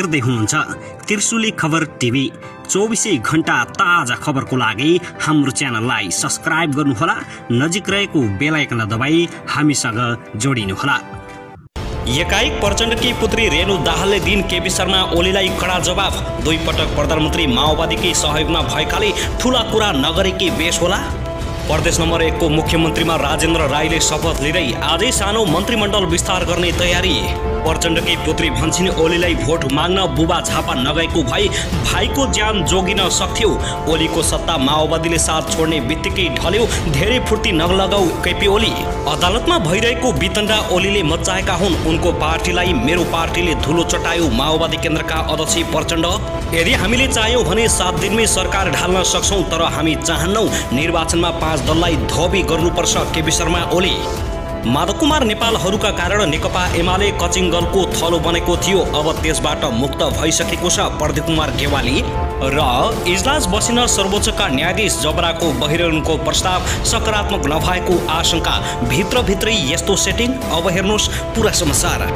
हेर्दै हुनुहुन्छ त्रिशुली खबर टिभी। 24 घण्टा ताजा खबरको लागि हाम्रो च्यानललाई सब्स्क्राइब गर्नुहोला, नजिक रहेको बेल आइकन दबाई हामीसँग जोडिनुहोला। एकाएक प्रचण्डकी पुत्री रेणु दाहालले दिन केपी शर्मा ओलीलाई कडा जवाफ। दुई पटक प्रधानमन्त्री माओवादीकै सहयोगमा भएकाले ठूला कुरा नगरेकी बेस होला। प्रदेश नम्बर 1 को मुख्यमन्त्रीमा राजेन्द्र राईले शपथ लिँदै आजै सानो मन्त्रीमण्डल विस्तार गर्ने तयारी। प्रचण्डकी पुत्री भन्छिन् ओलीलाई भोट माग्न बुबा झापा नगएको भई भाइको ज्यान जोगिन सक्थ्यो। ओलीको सत्ता माओवादीले साथ छोड्ने बित्तिकै ढल्यो, धेरै फुर्ती नलगाऊ केपी ओली। अदालतमा भइरहेको वितण्डा ओलीले मचाएका हुन्। उनको पार्टीलाई मेरो पार्टीले धुलो चटायो माओवादी केन्द्रका अध्यक्ष प्रचण्ड। यदि हामीले चाह्यौं भने 7 दिनमै सरकार ढाल्न सक्छौं, तर हामी चाहन्नौ निर्वाचनमा 5 दललाई धोबी गर्नुपर्छ केपी शर्मा ओली। माधव कुमार नेपालहरूका कारण नेकपा एमाले कचिङ्गलको थलो बनेको थियो, अब त्यसबाट मुक्त भइसकेको छ प्रदीप कुमार गेवाली। र इजलास बसिन सर्वोच्चका न्यायाधीश जबराको बहिरणको प्रस्ताव सकारात्मक नभएको आशंका। भित्रभित्रै यस्तो सेटिङ, अब हेर्नुहोस् पुरा समाचार।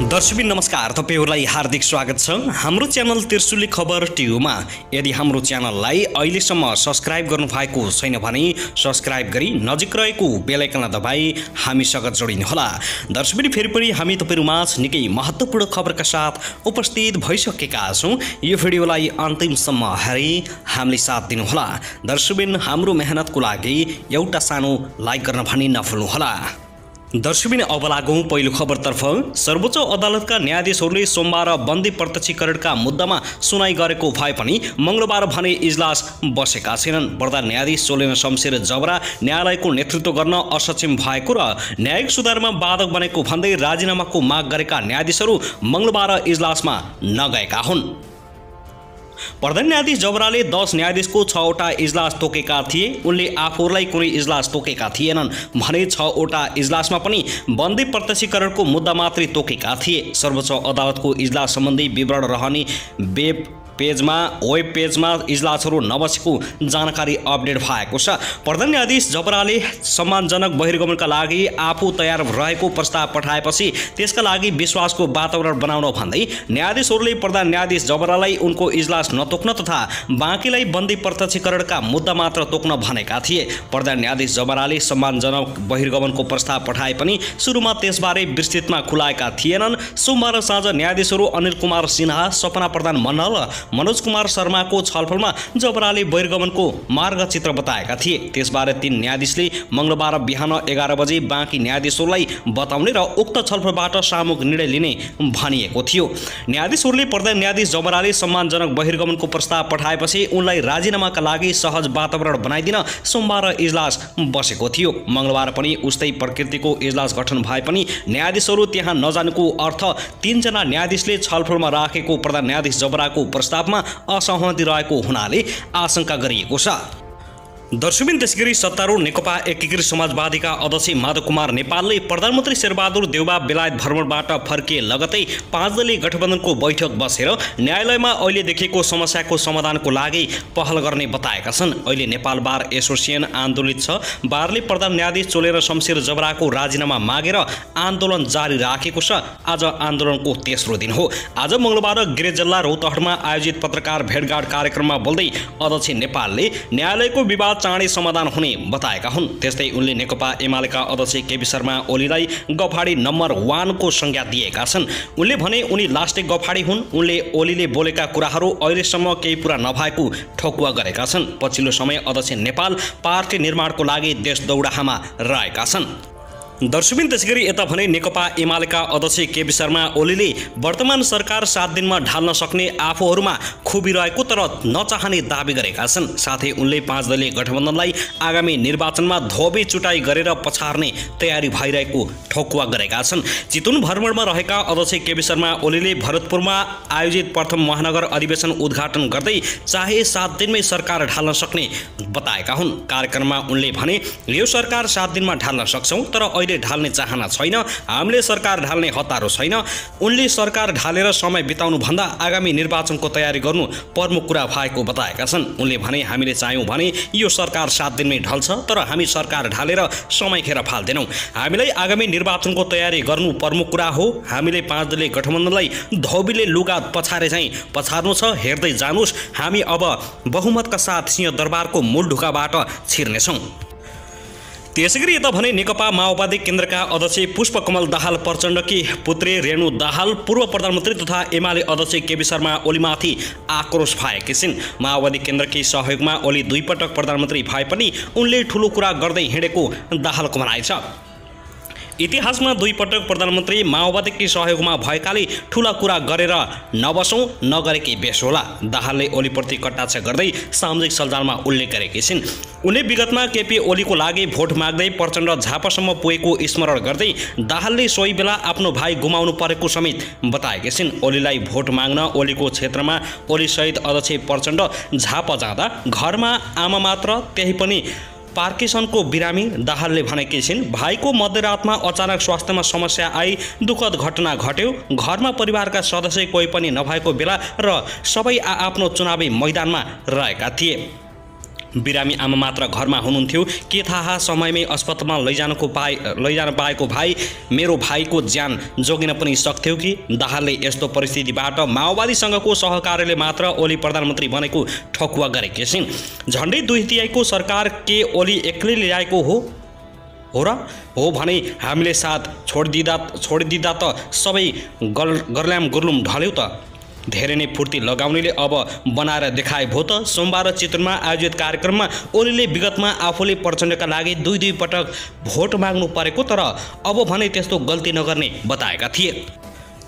दर्शकबिन नमस्कार, तपाईहरुलाई हार्दिक स्वागत छ हाम्रो च्यानल त्रिशुली खबर टिभीमा। यदि हाम्रो च्यानललाई अहिलेसम्म सब्स्क्राइब गर्नु भएको छैन भने सब्स्क्राइब गरी नजिक रहेको बेल आइकन दबाई हामीसँग जोडिनुहोला। दर्शकबिन फेरि पनि हामी तपाईहरुमाझ निकै महत्त्वपूर्ण खबरका साथ उपस्थित भइसकेका छौं। यो भिडियोलाई अन्तिमसम्म हेरी हामीले साथ दिनुहोला। दर्शकबिन हाम्रो मेहनतको लागि एउटा सानो लाइक गर्न भनी नभुल्नुहोला। दर्शकबिन अब लागौं पहिलो खबरतर्फ। सर्वोच्च अदालतका न्यायाधीशहरूले सोमबार बन्दी प्रत्यक्षीकरणका मुद्दामा सुनाई गरेको भए पनि मंगलबार भने इजलास बसेका छैनन्। प्रधान न्यायाधीश चोलेन शमशेर जबरा न्यायालयको नेतृत्व गर्न असक्षम भएको र न्यायिक सुधारमा बाधक बनेको भन्दै राजीनामाको माग गरेका न्यायाधीशहरू मंगलबार इजलासमा नगएका हुन्। प्रधान न्यायाधीश जबराले 10 न्यायाधीशको 6 वटा इजलास तोकेका थिए। उनले आफूलाई कुनै इजलास तोकेका थिएनन् भने 6 वटा इजलासमा पनि बन्दी प्रत्यक्षीकरणको मुद्दा मात्रै तोकेका थिए। सर्वोच्च अदालतको इजलास सम्बन्धी विवरण रहने वेब पेजमा इजलासहरू नबसेको जानकारी अपडेट भएको छ। प्रधान न्यायाधीश जबराले सम्मानजनक बहिर्गमनका लागि आफू तयार रहेको प्रस्ताव पठाएपछि त्यसका लागि विश्वासको वातावरण बनाउन भन्दै न्यायाधीशहरूले प्रधान न्यायाधीश जबरालाई उनको इजलास नतोक्न तथा बाँकीलाई बन्दी प्रत्यक्षीकरणका मुद्दा मात्र तोक्न भनेका थिए। प्रधान न्यायाधीश जबराले सम्मानजनक बहिर्गमनको प्रस्ताव पठाए पनि सुरुमा त्यसबारे विस्तृतमा खुलाएका थिएनन्। सोमबार साँझ न्यायाधीशहरू अनिल कुमार सिन्हा, सपना प्रधान मण्डल, मनोज कुमार शर्माको छलफलमा जबराले बहिर्गमनको मार्गचित्र बताएका थिए। त्यसबारे 3 न्यायाधीशले मंगलबार बिहान 11 बजे बाँकी न्यायाधीशहरूलाई बताउने र उक्त छलफलबाट सामूहिक निर्णय लिने भनिएको थियो। न्यायाधीशहरूले प्रधान न्यायाधीश जबराले सम्मानजनक बहिर्गमनको प्रस्ताव पठाएपछि उनलाई राजीनामाका लागि सहज वातावरण बनाइदिन सोमबार इजलास बसेको थियो। मंगलबार पनि उस्तै प्रकृतिको इजलास गठन भए पनि न्यायाधीशहरू त्यहाँ नजानुको अर्थ 3 जना न्यायाधीशले छलफलमा राखेको प्रधान न्यायाधीश जबराको प्रस्तावमा असहमति रहेको हुनाले आशंका गरिएको छ। दर्शकबिन त्यसगरी सत्तारूढ नेकपा एकीकृत समाजवादीका अध्यक्ष माधव कुमार नेपालले प्रधानमन्त्री शेरबहादुर देउबा बेलायत भ्रमणबाट फर्किए लगतै 5 दलीय गठबन्धनको बैठक बसेर न्यायालयमा अहिले देखिएको समस्याको समाधानको लागि पहल गर्ने बताएका छन्। अहिले नेपाल बार एसोसिएसन आन्दोलित छ। बारले प्रधान न्यायाधीश चोलेन शमशेर जबराको राजीनामा मागेर आन्दोलन जारी राखेको छ। आज आन्दोलनको तेस्रो दिन हो। आज मंगलबार गिरिजा जिल्ला रौतहटमा आयोजित पत्रकार भेटघाट कार्यक्रममा बोल्दै अध्यक्ष नेपालले न्यायालयको विवाद चाँडै समाधान हुने बताएका हुन्। त्यस्तै उनले नेकपा एमालेका अध्यक्ष केपी शर्मा ओलीलाई गफाडी नम्बर 1 को संज्ञा दिएका छन्। उनले भने उनी लास्टे गफाडी हुन्। उनले ओलीले बोलेका कुराहरू अहिलेसम्म केही पूरा नभएको ठोकुवा गरेका छन्। पछिल्लो समय अध्यक्ष नेपाल पार्टी निर्माणको लागि देश दौडाहामा रहेका छन्। दर्शकबिन त्यसगरी यता भने नेकपा एमालेका अध्यक्ष केपी शर्मा ओलीले वर्तमान सरकार 7 दिनमा ढाल्न सक्ने आफूहरूमा खुबी रहेको तर नचाहने दाबी गरेका छन्। साथै उनले 5 दलीय गठबन्धनलाई आगामी निर्वाचनमा धोबी चुटाई गरेर पछार्ने तयारी भइरहेको ठोकुवा गरेका छन्। चितवन भ्रमणमा रहेका अध्यक्ष केपी शर्मा ओलीले भरतपुरमा आयोजित प्रथम महानगर अधिवेशन उद्घाटन गर्दै चाहे 7 दिनमै सरकार ढाल्न सक्ने बताएका हुन्। कार्यक्रममा उनले भने यो सरकार 7 दिनमा ढाल्न सक्छौं, तर अहिले हामीले ढाल्ने चाहना छैन, हामीले सरकार ढाल्ने हतारो छैन। उनले सरकार ढालेर समय बिताउनु भन्दा आगामी निर्वाचनको तयारी गर्नु प्रमुख कुरा भएको बताएका छन्। उनले भने हामीले चाह्यौँ भने यो सरकार 7 दिनमै ढल्छ, तर हामी सरकार ढालेर समय खेर फाल्दैनौँ। हामीलाई आगामी निर्वाचनको तयारी गर्नु प्रमुख कुरा हो। हामीले 5 दलीय गठबन्धनलाई धोबीले लुगा पछारे चाहिँ पछार्नु छ, हेर्दै जानुस्। हामी अब बहुमतका साथ सिंहदरबारको मूल ढुकाबाट छिर्नेछौँ। त्यसैगरी यता भने नेकपा माओवादी केन्द्रका अध्यक्ष पुष्पकमल दाहाल प्रचण्डकी पुत्री रेणु दाहाल पूर्व प्रधानमन्त्री तथा एमाले अध्यक्ष केपी शर्मा ओलीमाथि आक्रोश भएकी छिन्। माओवादी केन्द्रकी सहयोगमा ओली 2 पटक प्रधानमन्त्री भए पनि उनले ठूलो कुरा गर्दै हिँडेको दाहालको भनाइ छ। इतिहासमा 2 पटक प्रधानमन्त्री माओवादीकै सहयोगमा भएकाले ठूला कुरा गरेर नबसौँ, नगरेकै बेस होला। दाहालले ओलीप्रति कटाक्ष गर्दै सामाजिक सञ्जालमा उल्लेख गरेकी छिन्। उनले विगतमा केपी ओलीको लागि भोट माग्दै प्रचण्ड झापासम्म पुगेको स्मरण गर्दै दाहालले सोही बेला आफ्नो भाइ गुमाउनु परेको समेत बताएकी छिन्। ओलीलाई भोट माग्न ओलीको क्षेत्रमा ओलीसहित अध्यक्ष प्रचण्ड झापा जाँदा घरमा आमा मात्र, त्यही पनि पार्किसनको बिरामी। दाहालले भनेकी छिन्, भाइको मध्यरातमा अचानक स्वास्थ्यमा समस्या आई, दुःखद घटना घट्यो। घरमा परिवारका सदस्य कोही पनि नभएको बेला र सबै आफ्नो चुनावी मैदानमा रहेका थिए। बिरामी आमा मात्र घरमा हुनुहुन्थ्यो। के थाहा समयमै अस्पतालमा लैजान पाएको भाइ मेरो भाइको ज्यान जोगिन पनि सक्थ्यो कि? दाहालले यस्तो परिस्थितिबाट माओवादीसँगको सहकार्यले मात्र ओली प्रधानमन्त्री बनेको ठकुवा गरेकी छिन्। झन्डै 2/3 सरकार के ओली एक्लै ल्याएको हो र हो भने हामीले साथ छोडिदिँदा त सबै गर्ल्याम गुर्लुम ढल्यो त। धेरै नै फुर्ती लगाउनेले अब बनाएर देखाए भो त। सोमबार चितवनमा आयोजित कार्यक्रममा ओलीले विगतमा आफूले प्रचण्डका लागि 2 पटक भोट माग्नु परेको, तर अब भने त्यस्तो गल्ती नगर्ने बताएका थिए।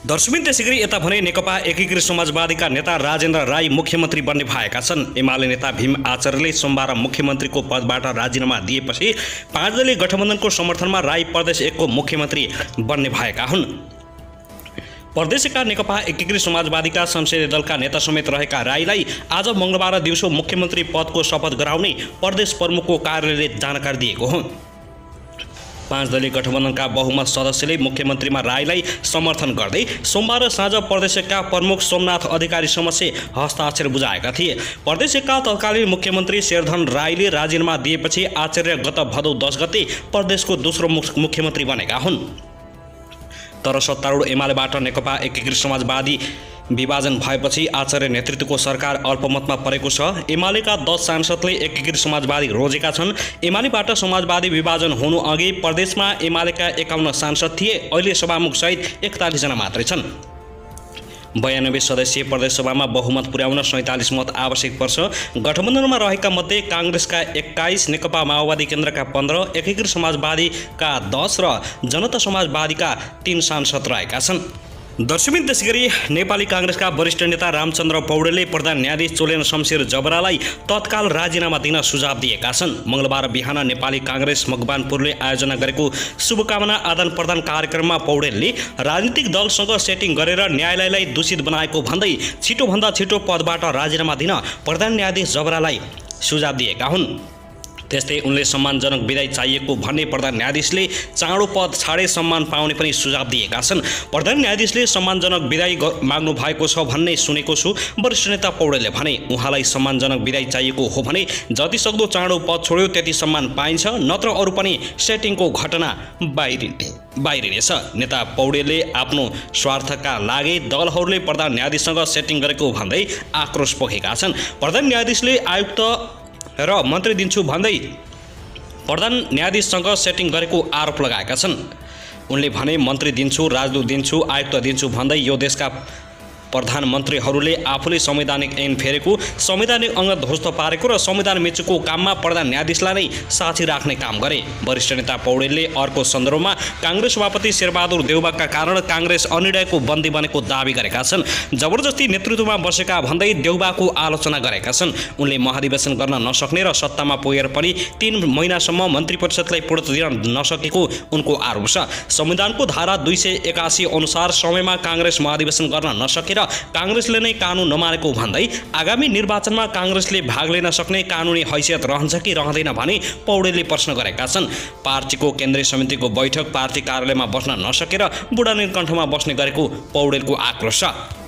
दर्शकबिन त्यसैगरी यता भने नेकपा एकीकृत समाजवादीका नेता राजेन्द्र राई मुख्यमन्त्री बन्ने भएका छन्। एमाले नेता भीम आचार्यले सोमबार मुख्यमन्त्रीको पदबाट राजीनामा दिएपछि 5 दलीय गठबन्धनको समर्थनमा राई प्रदेश 1 को मुख्यमन्त्री बन्ने भएका हुन्। प्रदेशका नेकपा एकीकृत समाजवादीका संसदीय दलका नेता समेत रहेका राईलाई आज मङ्गलबार दिउँसो मुख्यमन्त्री पदको शपथ गराउने प्रदेश प्रमुखको कार्यालयले जानकारी दिएको हो। 5 दलीय गठबन्धनका बहुमत सदस्यले मुख्यमन्त्रीमा राईलाई समर्थन गर्दै सोमबार साँझ प्रदेशका प्रमुख सोमनाथ अधिकारी समक्ष हस्ताक्षर बुझाएका थिए। प्रदेशका तत्कालीन मुख्यमन्त्री शेरधन राईले राजीनामा दिएपछि आचार्य गत भदौ 10 गते प्रदेशको दोस्रो मुख्यमन्त्री बनेका हुन्। तर सत्तारूढ एमालेबाट नेकपा एकीकृत समाजवादी विभाजन भएपछि आचार्य नेतृत्वको सरकार अल्पमतमा परेको छ। एमालेका 10 सांसदले एकीकृत समाजवादी रोजेका छन्। एमालेबाट समाजवादी विभाजन हुनु अघि प्रदेशमा एमालेका 51 सांसद थिए। अहिले सभामुख सहित 41 जना मात्रै छन्। 92 सदस्यीय प्रदेशसभामा बहुमत पुर्याउन 47 मत आवश्यक पर्छ। गठबन्धनमा रहेका मध्ये काङ्ग्रेसका 21, नेकपा माओवादी केन्द्रका 15, एकीकृत समाजवादीका 10 र जनता समाजवादीका 3 सांसद रहेका छन्। दर्शकबिन त्यसैगरी नेपाली काङ्ग्रेसका वरिष्ठ नेता रामचन्द्र पौडेलले प्रधान न्यायाधीश चोलेन शमशेर जबरालाई तत्काल राजीनामा दिन सुझाव दिएका छन्। मङ्गलबार बिहान नेपाली काङ्ग्रेस मकवानपुरले आयोजना गरेको शुभकामना आदान प्रदान कार्यक्रममा पौडेलले राजनीतिक दलसँग सेटिङ गरेर न्यायालयलाई दूषित बनाएको भन्दै छिटोभन्दा छिटो पदबाट राजीनामा दिन प्रधान न्यायाधीश जबरालाई सुझाव दिएका हुन्। त्यस्तै उनले सम्मानजनक विदाई चाहिएको भन्ने प्रधान न्यायाधीशले चाँडो पद छाडे सम्मान पाउने पनि सुझाव दिएका छन्। प्रधान न्यायाधीशले सम्मानजनक विदाई माग्नु भएको छ भन्ने सुनेको छु। वरिष्ठ नेता पौडेलले भने उहाँलाई सम्मानजनक विदाई चाहिएको हो भने जति सक्दो चाँडो पद छोड्यो त्यति सम्मान पाइन्छ, नत्र अरू पनि सेटिङको घटना बाहिरिनेछ। नेता पौडेलले आफ्नो स्वार्थका लागि दलहरूले प्रधान न्यायाधीशसँग सेटिङ गरेको भन्दै आक्रोश पोखेका छन्। प्रधान न्यायाधीशले आयुक्त र मन्त्री दिन्छु भन्दै प्रधान न्यायाधीशसँग सेटिङ गरेको आरोप लगाएका छन्। उनले भने मन्त्री दिन्छु, राजदूत दिन्छु, आयुक्त दिन्छु भन्दै यो देशका प्रधानमन्त्रीहरूले आफूले संवैधानिक ऐन फेरेको, संवैधानिक अङ्ग ध्वस्त पारेको र संविधान मिचेको काममा प्रधान न्यायाधीशलाई नै साथी राख्ने काम गरे। वरिष्ठ नेता पौडेलले अर्को सन्दर्भमा काङ्ग्रेस सभापति शेरबहादुर देउबाका कारण काङ्ग्रेस अनिर्णयको बन्दी बनेको दावी गरेका छन्। जबरजस्ती नेतृत्वमा बसेका भन्दै देउबाको आलोचना गरेका छन्। उनले महाधिवेशन गर्न नसक्ने र सत्तामा पुगेर पनि 3 महिनासम्म मन्त्री परिषदलाई पूर्णता दिन नसकेको उनको आरोप छ। संविधानको धारा 281 अनुसार समयमा काङ्ग्रेस महाधिवेशन गर्न नसकेर कांग्रेसले नै कानुन नमानेको भन्दै आगामी निर्वाचनमा कांग्रेसले भाग लिन सक्ने कानुनी हैसियत रहन्छ कि रहँदैन भनी पौडेलले प्रश्न गरेका छन्। पार्टीको केन्द्रीय समितिको बैठक पार्टी कार्यालयमा बस्न नसकेर बुढा नीलकण्ठमा बस्ने गरेको पौडेलको आक्रोश छ।